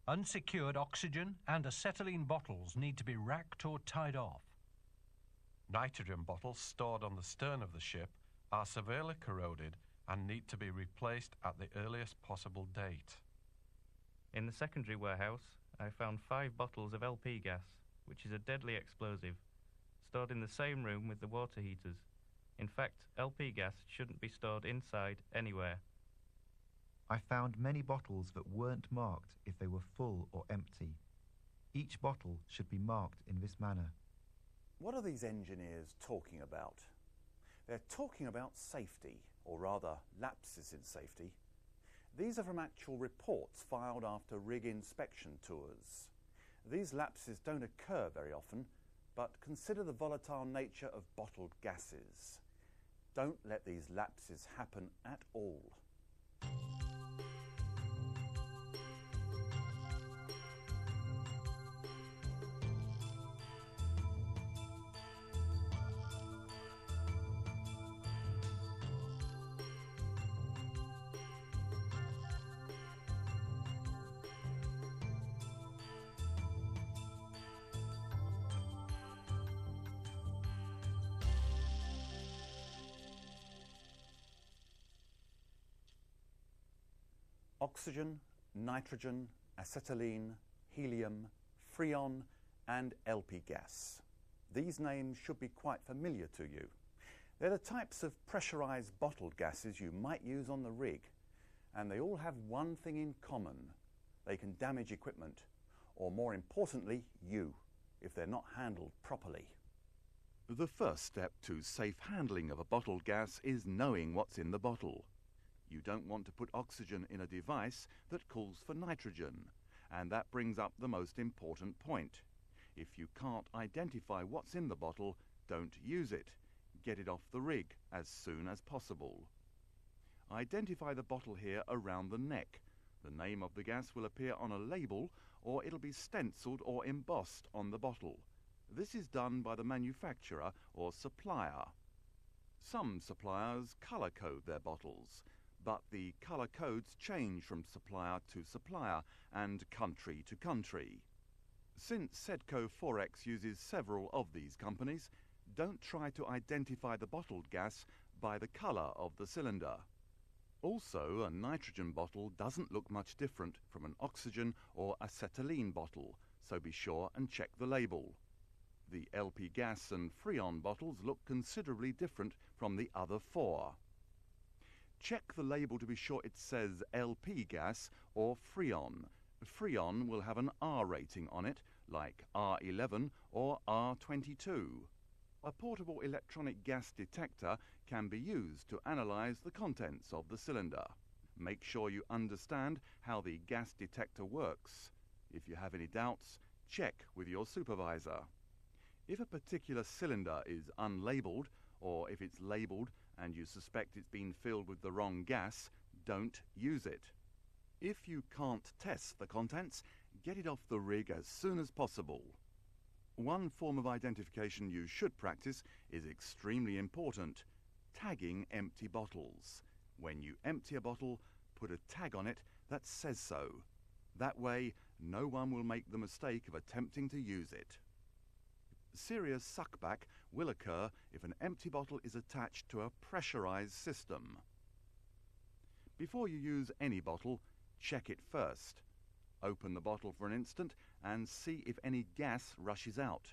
Unsecured oxygen and acetylene bottles need to be racked or tied off. Nitrogen bottles stored on the stern of the ship are severely corroded and need to be replaced at the earliest possible date. In the secondary warehouse, I found 5 bottles of LP gas, which is a deadly explosive, stored in the same room with the water heaters. In fact, LP gas shouldn't be stored inside anywhere. I found many bottles that weren't marked if they were full or empty. Each bottle should be marked in this manner. What are these engineers talking about? They're talking about safety, or rather lapses in safety. These are from actual reports filed after rig inspection tours. These lapses don't occur very often, but consider the volatile nature of bottled gases. Don't let these lapses happen at all. Oxygen, nitrogen, acetylene, helium, freon and LP gas. These names should be quite familiar to you. They're the types of pressurized bottled gases you might use on the rig, and they all have one thing in common. They can damage equipment, or more importantly, you, if they're not handled properly. The first step to safe handling of a bottled gas is knowing what's in the bottle. You don't want to put oxygen in a device that calls for nitrogen, and that brings up the most important point. If you can't identify what's in the bottle, don't use it. Get it off the rig as soon as possible. Identify the bottle here around the neck. The name of the gas will appear on a label, or it'll be stenciled or embossed on the bottle. This is done by the manufacturer or supplier. Some suppliers color code their bottles, but the color codes change from supplier to supplier and country to country. Since Sedco Forex uses several of these companies, don't try to identify the bottled gas by the color of the cylinder. Also, a nitrogen bottle doesn't look much different from an oxygen or acetylene bottle, so be sure and check the label. The LP gas and freon bottles look considerably different from the other 4. Check the label to be sure it says LP gas or freon. Freon will have an R rating on it, like R11 or R22. A portable electronic gas detector can be used to analyze the contents of the cylinder. Make sure you understand how the gas detector works. If you have any doubts, check with your supervisor. If a particular cylinder is unlabeled, or if it's labeled and you suspect it's been filled with the wrong gas, don't use it. If you can't test the contents, get it off the rig as soon as possible. One form of identification you should practice is extremely important: tagging empty bottles. When you empty a bottle, put a tag on it that says so. That way, no one will make the mistake of attempting to use it. Serious suckback will occur if an empty bottle is attached to a pressurized system. Before you use any bottle, check it first. Open the bottle for an instant and see if any gas rushes out.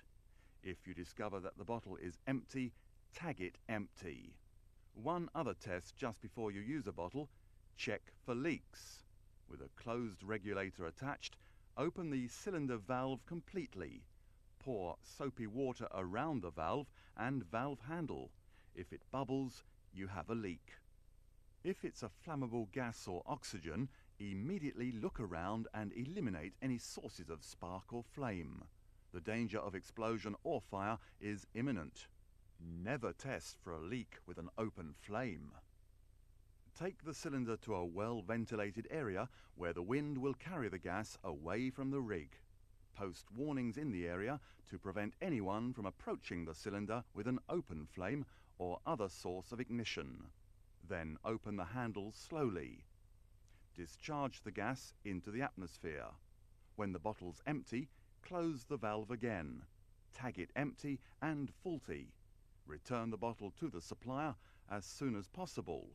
If you discover that the bottle is empty, tag it empty. One other test just before you use a bottle: check for leaks. With a closed regulator attached, open the cylinder valve completely. Pour soapy water around the valve and valve handle. If it bubbles, you have a leak. If it's a flammable gas or oxygen, immediately look around and eliminate any sources of spark or flame. The danger of explosion or fire is imminent. Never test for a leak with an open flame. Take the cylinder to a well-ventilated area where the wind will carry the gas away from the rig. Post warnings in the area to prevent anyone from approaching the cylinder with an open flame or other source of ignition. Then open the handle slowly. Discharge the gas into the atmosphere. When the bottle's empty, close the valve again. Tag it empty and faulty. Return the bottle to the supplier as soon as possible.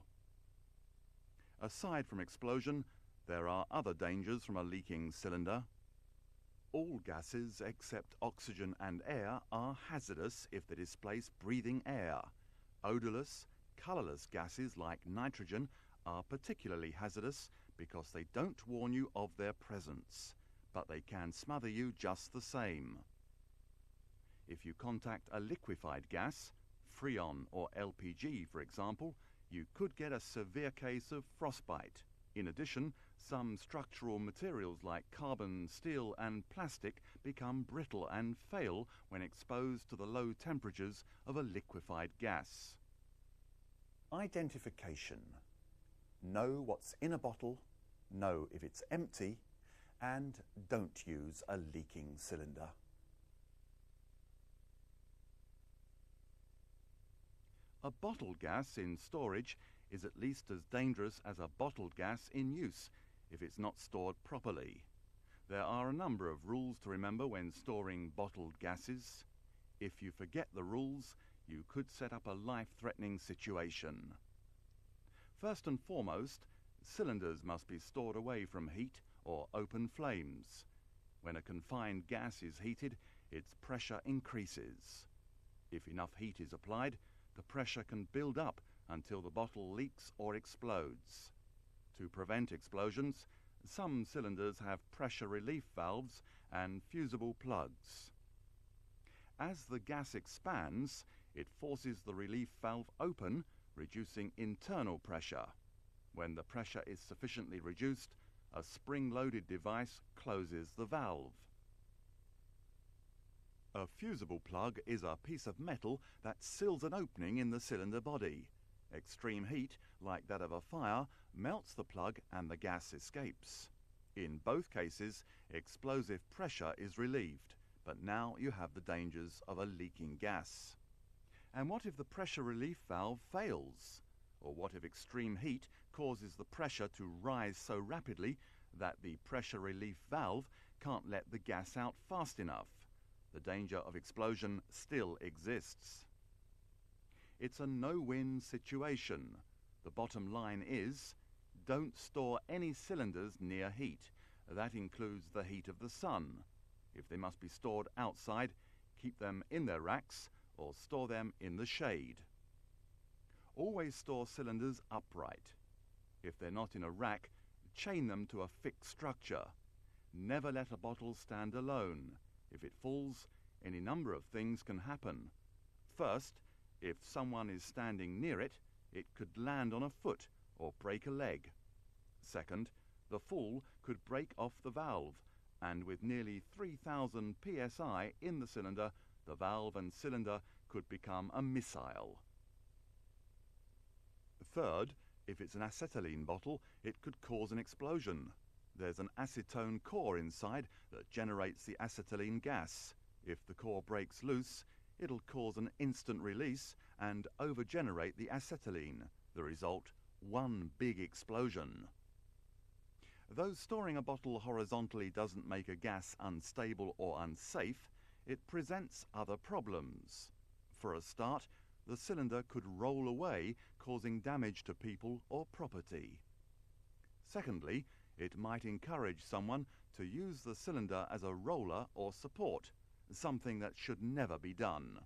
Aside from explosion, there are other dangers from a leaking cylinder. All gases except oxygen and air are hazardous if they displace breathing air. Odorless, colourless gases like nitrogen are particularly hazardous because they don't warn you of their presence, but they can smother you just the same. If you contact a liquefied gas, Freon or LPG for example, you could get a severe case of frostbite. In addition, some structural materials like carbon, steel and plastic become brittle and fail when exposed to the low temperatures of a liquefied gas. Identification. Know what's in a bottle, know if it's empty, and don't use a leaking cylinder. A bottled gas in storage is at least as dangerous as a bottled gas in use if it's not stored properly. There are a number of rules to remember when storing bottled gases. If you forget the rules, you could set up a life-threatening situation. First and foremost, cylinders must be stored away from heat or open flames. When a confined gas is heated, its pressure increases. If enough heat is applied, the pressure can build up until the bottle leaks or explodes. To prevent explosions, some cylinders have pressure relief valves and fusible plugs. As the gas expands, it forces the relief valve open, reducing internal pressure. When the pressure is sufficiently reduced, a spring-loaded device closes the valve. A fusible plug is a piece of metal that seals an opening in the cylinder body. Extreme heat, like that of a fire, melts the plug and the gas escapes. In both cases, explosive pressure is relieved, but now you have the dangers of a leaking gas. And what if the pressure relief valve fails? Or what if extreme heat causes the pressure to rise so rapidly that the pressure relief valve can't let the gas out fast enough? The danger of explosion still exists. It's a no-win situation. The bottom line is, don't store any cylinders near heat. That includes the heat of the sun. If they must be stored outside, keep them in their racks or store them in the shade. Always store cylinders upright. If they're not in a rack, chain them to a fixed structure. Never let a bottle stand alone. If it falls, any number of things can happen. First, if someone is standing near it, it could land on a foot or break a leg. Second, the fall could break off the valve, and with nearly 3,000 psi in the cylinder, the valve and cylinder could become a missile. Third, if it's an acetylene bottle, it could cause an explosion. There's an acetone core inside that generates the acetylene gas. If the core breaks loose, it'll cause an instant release and overgenerate the acetylene. The result, one big explosion. Though storing a bottle horizontally doesn't make a gas unstable or unsafe, it presents other problems. For a start, the cylinder could roll away, causing damage to people or property. Secondly, it might encourage someone to use the cylinder as a roller or support, something that should never be done.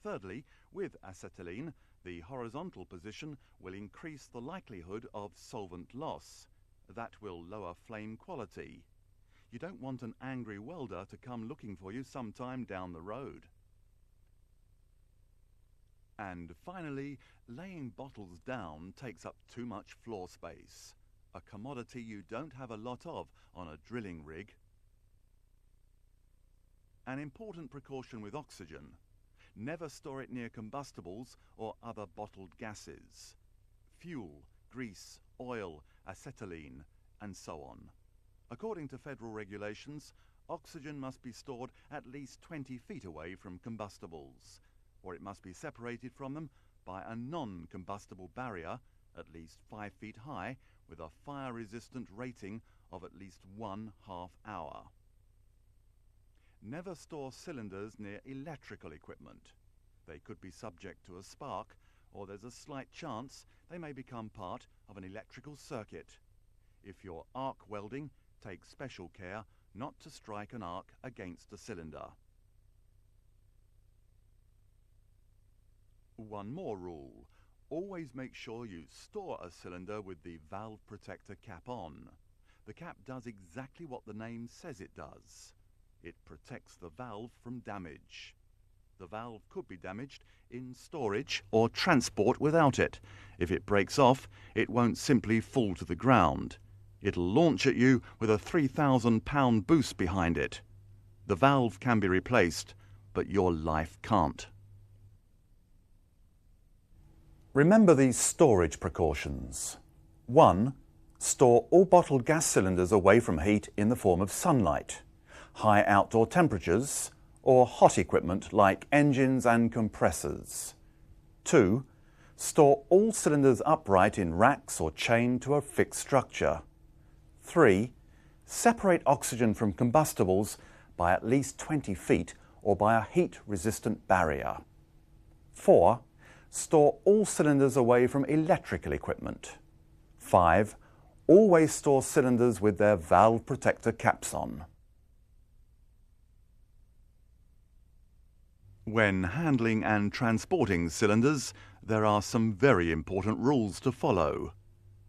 Thirdly, with acetylene, the horizontal position will increase the likelihood of solvent loss. That will lower flame quality. You don't want an angry welder to come looking for you sometime down the road. And finally, laying bottles down takes up too much floor space, a commodity you don't have a lot of on a drilling rig. An important precaution with oxygen: never store it near combustibles or other bottled gases. Fuel, grease, oil, acetylene, and so on. According to federal regulations, oxygen must be stored at least 20 feet away from combustibles, or it must be separated from them by a non-combustible barrier at least 5 feet high with a fire-resistant rating of at least 1/2 hour. Never store cylinders near electrical equipment. They could be subject to a spark, or there's a slight chance they may become part of an electrical circuit. If you're arc welding, take special care not to strike an arc against a cylinder. One more rule. Always make sure you store a cylinder with the valve protector cap on. The cap does exactly what the name says it does. It protects the valve from damage. The valve could be damaged in storage or transport without it. If it breaks off, it won't simply fall to the ground. It'll launch at you with a 3,000-pound boost behind it. The valve can be replaced, but your life can't. Remember these storage precautions. 1. Store all bottled gas cylinders away from heat in the form of sunlight, high outdoor temperatures, or hot equipment like engines and compressors. 2. Store all cylinders upright in racks or chained to a fixed structure. 3. Separate oxygen from combustibles by at least 20 feet or by a heat-resistant barrier. 4. Store all cylinders away from electrical equipment. 5. Always store cylinders with their valve protector caps on. When handling and transporting cylinders, there are some very important rules to follow.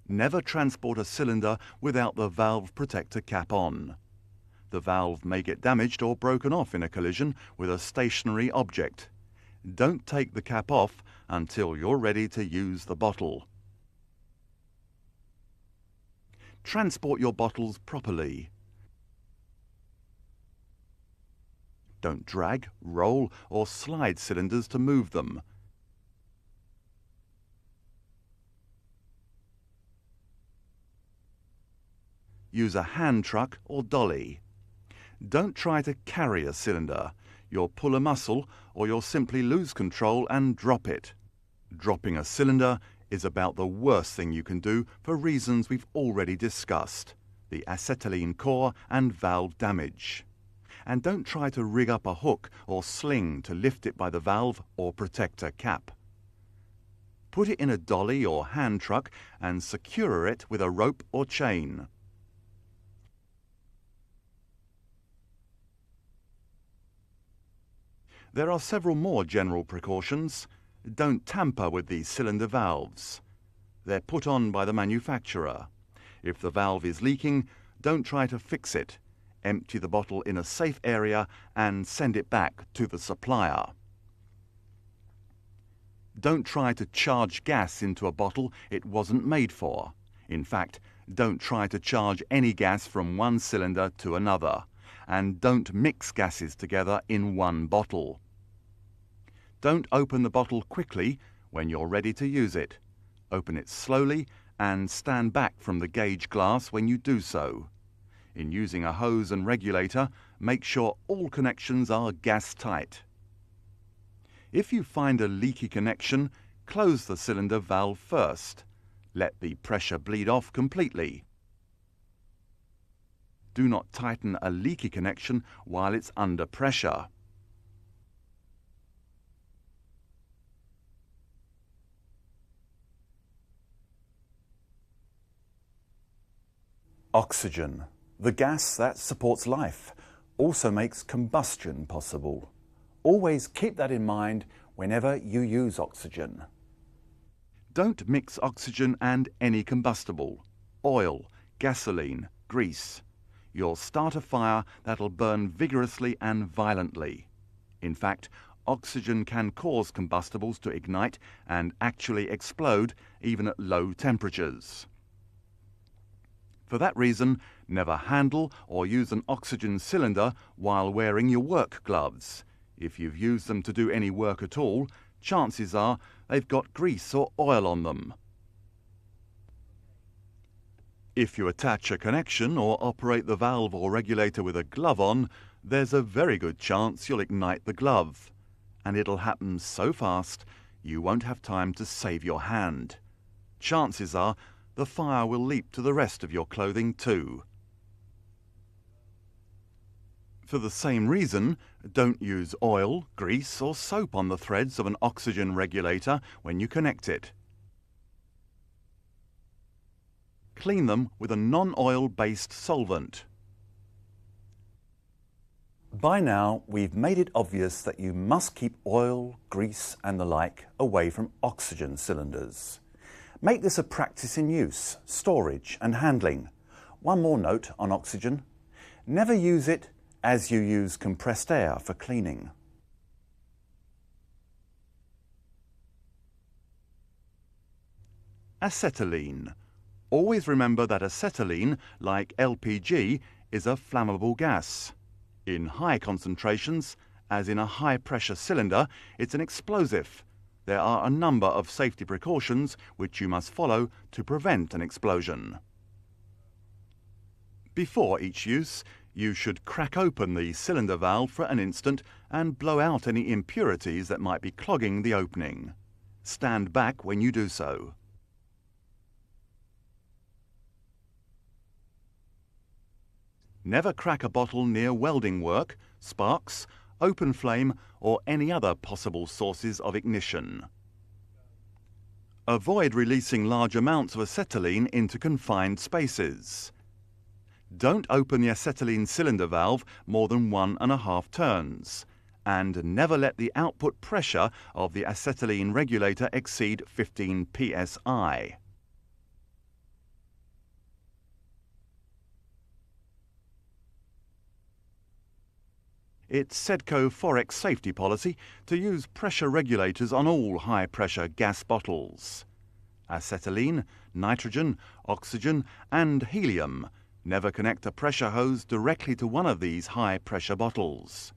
Never transport a cylinder without the valve protector cap on. The valve may get damaged or broken off in a collision with a stationary object. Don't take the cap off until you're ready to use the bottle. Transport your bottles properly. Don't drag, roll or slide cylinders to move them. Use a hand truck or dolly. Don't try to carry a cylinder. You'll pull a muscle or you'll simply lose control and drop it. Dropping a cylinder is about the worst thing you can do for reasons we've already discussed: the acetylene core and valve damage. And don't try to rig up a hook or sling to lift it by the valve or protector cap. Put it in a dolly or hand truck and secure it with a rope or chain. There are several more general precautions. Don't tamper with the cylinder valves. They're put on by the manufacturer. If the valve is leaking, don't try to fix it. Empty the bottle in a safe area and send it back to the supplier. Don't try to charge gas into a bottle it wasn't made for. In fact, don't try to charge any gas from one cylinder to another. And don't mix gases together in one bottle. Don't open the bottle quickly when you're ready to use it. Open it slowly and stand back from the gauge glass when you do so. In using a hose and regulator, make sure all connections are gas tight. If you find a leaky connection, close the cylinder valve first. Let the pressure bleed off completely. Do not tighten a leaky connection while it's under pressure. Oxygen, the gas that supports life, also makes combustion possible. Always keep that in mind whenever you use oxygen. Don't mix oxygen and any combustible: oil, gasoline, grease. You'll start a fire that'll burn vigorously and violently. In fact, oxygen can cause combustibles to ignite and actually explode even at low temperatures. For that reason, never handle or use an oxygen cylinder while wearing your work gloves. If you've used them to do any work at all, chances are they've got grease or oil on them. If you attach a connection or operate the valve or regulator with a glove on, there's a very good chance you'll ignite the glove. And it'll happen so fast you won't have time to save your hand. Chances are the fire will leap to the rest of your clothing too. For the same reason, don't use oil, grease or soap on the threads of an oxygen regulator when you connect it. Clean them with a non-oil based solvent. By now, we've made it obvious that you must keep oil, grease and the like away from oxygen cylinders. Make this a practice in use, storage and handling. One more note on oxygen. Never use it as you use compressed air for cleaning. Acetylene. Always remember that acetylene, like LPG, is a flammable gas. In high concentrations, as in a high-pressure cylinder, it's an explosive. There are a number of safety precautions which you must follow to prevent an explosion. Before each use, you should crack open the cylinder valve for an instant and blow out any impurities that might be clogging the opening. Stand back when you do so. Never crack a bottle near welding work, sparks, open flame or any other possible sources of ignition. Avoid releasing large amounts of acetylene into confined spaces. Don't open the acetylene cylinder valve more than 1.5 turns, and never let the output pressure of the acetylene regulator exceed 15 psi. It's Sedco Forex safety policy to use pressure regulators on all high-pressure gas bottles. Acetylene, nitrogen, oxygen and helium. Never connect a pressure hose directly to one of these high-pressure bottles.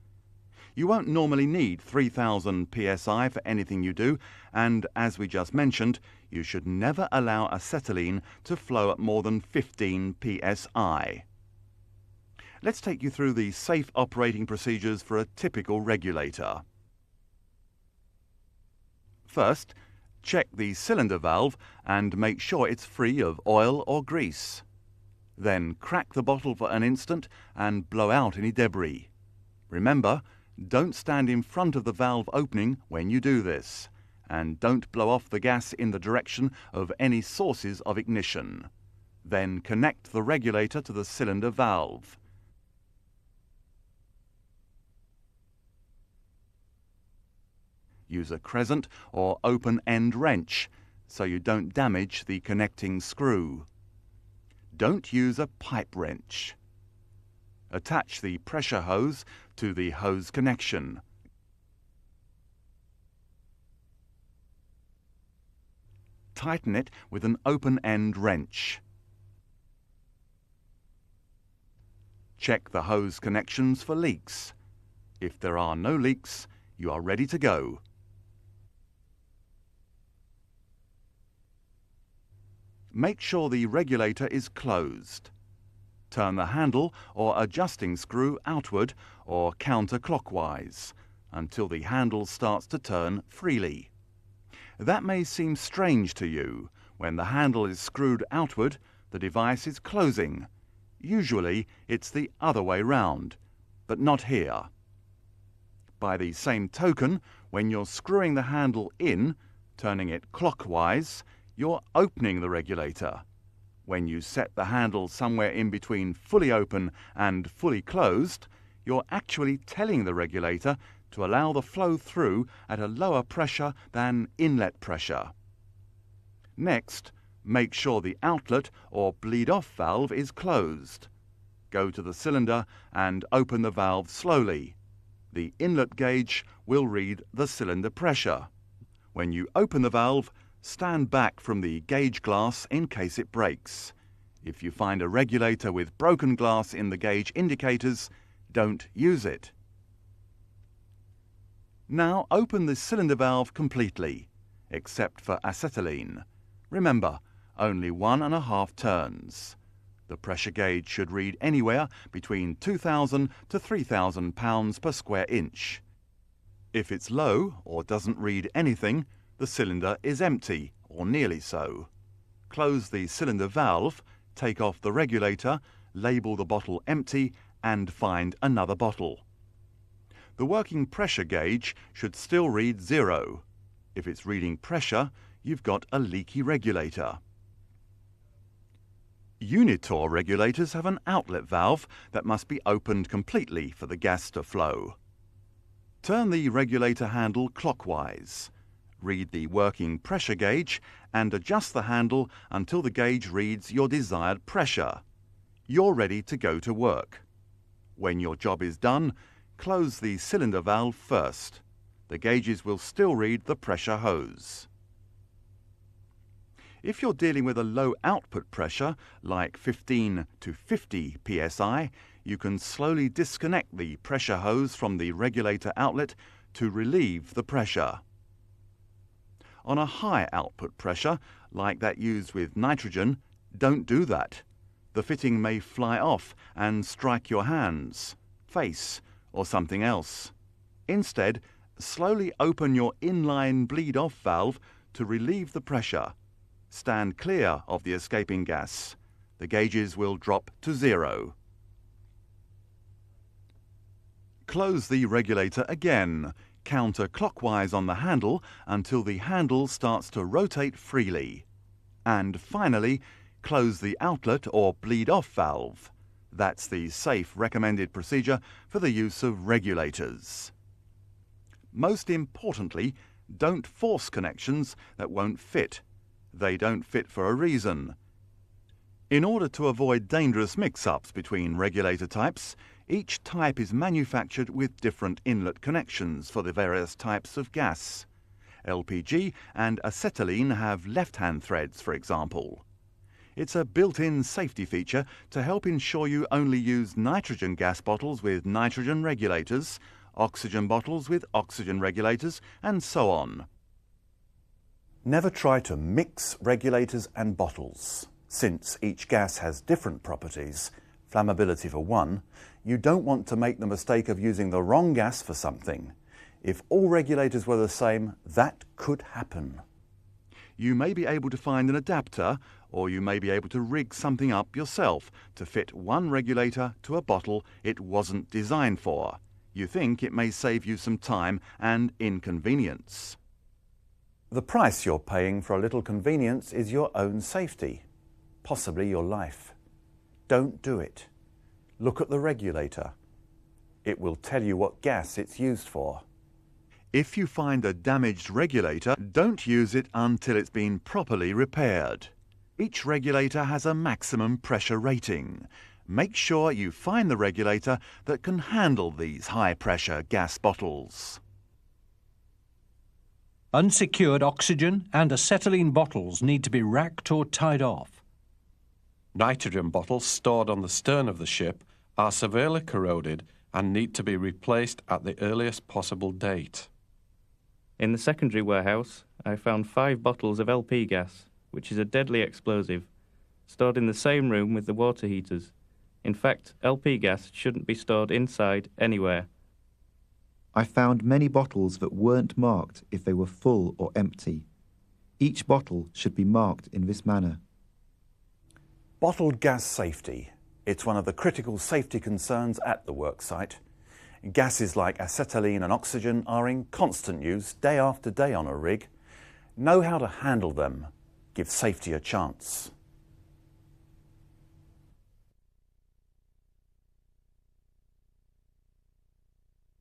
You won't normally need 3000 psi for anything you do, and as we just mentioned, you should never allow acetylene to flow at more than 15 psi. Let's take you through the safe operating procedures for a typical regulator. First, check the cylinder valve and make sure it's free of oil or grease. Then crack the bottle for an instant and blow out any debris. Remember, don't stand in front of the valve opening when you do this, and don't blow off the gas in the direction of any sources of ignition. Then connect the regulator to the cylinder valve. Use a crescent or open-end wrench so you don't damage the connecting screw. Don't use a pipe wrench. Attach the pressure hose to the hose connection. Tighten it with an open-end wrench. Check the hose connections for leaks. If there are no leaks, you are ready to go. Make sure the regulator is closed. Turn the handle or adjusting screw outward or counterclockwise until the handle starts to turn freely. That may seem strange to you. When the handle is screwed outward, the device is closing. Usually it's the other way round, but not here. By the same token, when you're screwing the handle in, turning it clockwise, you're opening the regulator. When you set the handle somewhere in between fully open and fully closed, you're actually telling the regulator to allow the flow through at a lower pressure than inlet pressure. Next, make sure the outlet or bleed-off valve is closed. Go to the cylinder and open the valve slowly. The inlet gauge will read the cylinder pressure. When you open the valve, stand back from the gauge glass in case it breaks. If you find a regulator with broken glass in the gauge indicators, don't use it. Now open the cylinder valve completely, except for acetylene. Remember, only 1.5 turns. The pressure gauge should read anywhere between 2,000 to 3,000 pounds per square inch. If it's low or doesn't read anything, the cylinder is empty, or nearly so. Close the cylinder valve, take off the regulator, label the bottle empty, and find another bottle. The working pressure gauge should still read 0. If it's reading pressure, you've got a leaky regulator. Unitor regulators have an outlet valve that must be opened completely for the gas to flow. Turn the regulator handle clockwise. Read the working pressure gauge and adjust the handle until the gauge reads your desired pressure. You're ready to go to work. When your job is done, close the cylinder valve first. The gauges will still read the pressure hose. If you're dealing with a low output pressure, like 15 to 50 psi, you can slowly disconnect the pressure hose from the regulator outlet to relieve the pressure. On a high output pressure, like that used with nitrogen, don't do that. The fitting may fly off and strike your hands, face, or something else. Instead, slowly open your inline bleed-off valve to relieve the pressure. Stand clear of the escaping gas. The gauges will drop to 0. Close the regulator again, counterclockwise on the handle until the handle starts to rotate freely. And finally, close the outlet or bleed-off valve. That's the safe recommended procedure for the use of regulators. Most importantly, don't force connections that won't fit. They don't fit for a reason. In order to avoid dangerous mix-ups between regulator types, each type is manufactured with different inlet connections for the various types of gas. LPG and acetylene have left-hand threads, for example. It's a built-in safety feature to help ensure you only use nitrogen gas bottles with nitrogen regulators, oxygen bottles with oxygen regulators, and so on. Never try to mix regulators and bottles. Since each gas has different properties, flammability for one, you don't want to make the mistake of using the wrong gas for something. If all regulators were the same, that could happen. You may be able to find an adapter, or you may be able to rig something up yourself to fit one regulator to a bottle it wasn't designed for. You think it may save you some time and inconvenience. The price you're paying for a little convenience is your own safety, possibly your life. Don't do it. Look at the regulator. It will tell you what gas it's used for. If you find a damaged regulator, don't use it until it's been properly repaired. Each regulator has a maximum pressure rating. Make sure you find the regulator that can handle these high-pressure gas bottles. Unsecured oxygen and acetylene bottles need to be racked or tied off. Nitrogen bottles stored on the stern of the ship are severely corroded and need to be replaced at the earliest possible date. In the secondary warehouse, I found 5 bottles of LP gas, which is a deadly explosive, stored in the same room with the water heaters. In fact, LP gas shouldn't be stored inside anywhere. I found many bottles that weren't marked if they were full or empty. Each bottle should be marked in this manner. Bottled gas safety. It's one of the critical safety concerns at the worksite. Gases like acetylene and oxygen are in constant use day after day on a rig. Know how to handle them. Give safety a chance.